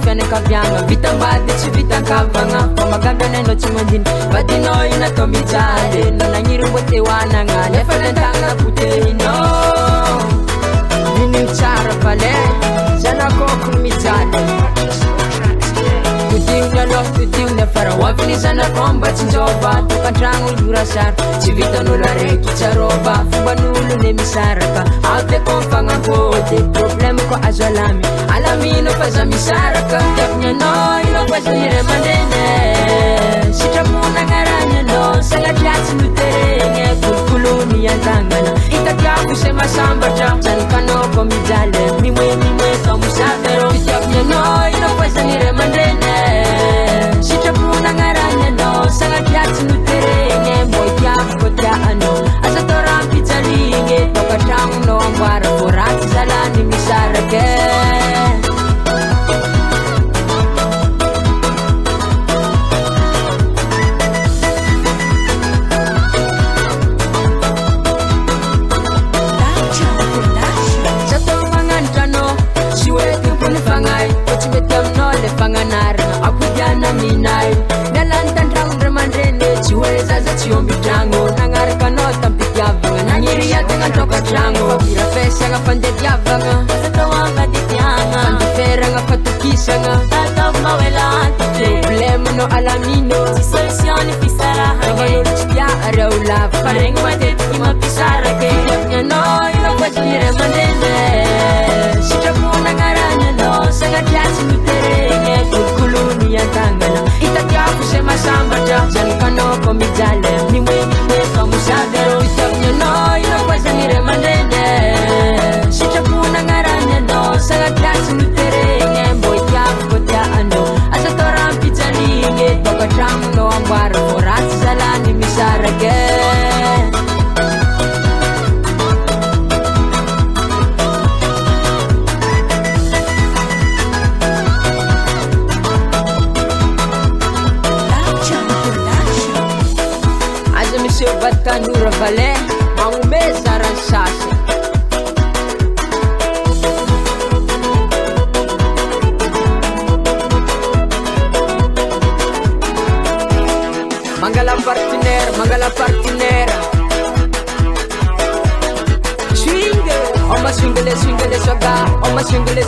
fianakaviagna vitambady tsy vitankavagna famagaganano tsy mandiny vadinao ino atao mijaly nanagniry mbo te hoanagna nefa nantagna potehinao mininy tsara vale zanakôkony mijaly todiony aloha todiony afara hoaviny zanakô mba tsinjôva tokantragno lorasara tsy vitan'olo araiky tsarôva fomban'olo ne misaraka aveko mifagnampôdy problème ko azo alamino fa za misaraka tiavigny anao ino fa za iray aman-dreny sitraponagna ranyanao sagnatriatsy noteregny kolokolony an-tagnana itatiako se masambatra zanakanao ko mijaly mimoe fa mosavy arô tiavigny anao ino fa za iray aman-dreny sitraponagna ranyanao sagnatriatsy noteregny mbô itiavako tiaanao aza tao rampijaligny tokatragnonao amboara vo ratsy zalany misarake minay nalany tandragno ndra mandreny tsy hoe zaza tsy ombitragno nagnarakanao tampitiavagna nagniry iadagna tokatragno fabira fesagna fandediavagna azatao ambaditiagna fandiferagna fatokisagna tatao maoelantitry problemanao alamino tsy solusiony fisarahagny navan'olo tsy tia areo lava faregny matetiky mampisarake tiavignanao ino faziniry amandreny sitraponagna ranyanao sagnatriatsy miteregny kolokolony an-tagnana itatiako se masambatra zanakanao ko mijaly mimoe fa mosavy arô itiavignanao ino fa zaniry aman-dreny sitraponagna ranyanao sagnatriatsy miteregny mbô itiavako tiaanao aza tao rampijaligny tokatragnonao amboara vo ratsy zalany misarake Tanura vale maumeza ransasa mangala partenaire swingue oma swingele soga oma swingele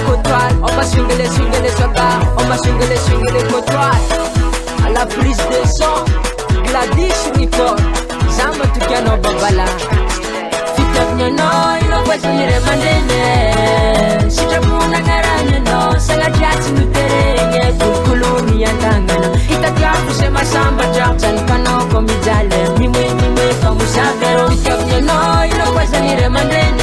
côtoile oma swingele soga oma swingele côtoile à la prise de son Gladys Nicole Sama tukiano babala fitavignanao ino fa zaniry aman-dreny sitraponagna ranyanao sagnatriatsy noteregny kolokolony an-tagnana itatiako se masambatra zanakanao ko mijaly mimoe fa mosavy arô fitavignanao ino fa zaniry aman-dreny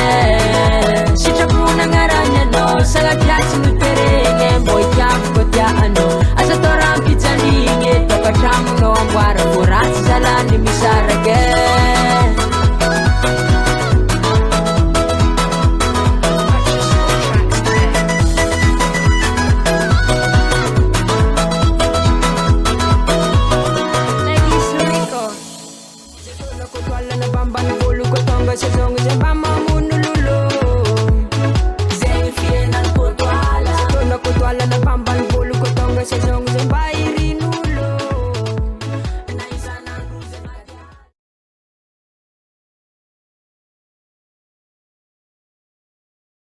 sitraponagna ranyanao sagnatriatsy noteregny mbô itiavako tiaanao aza tao rampijaligny tokatragnonao amboara vo ratsy zalany misarake Saison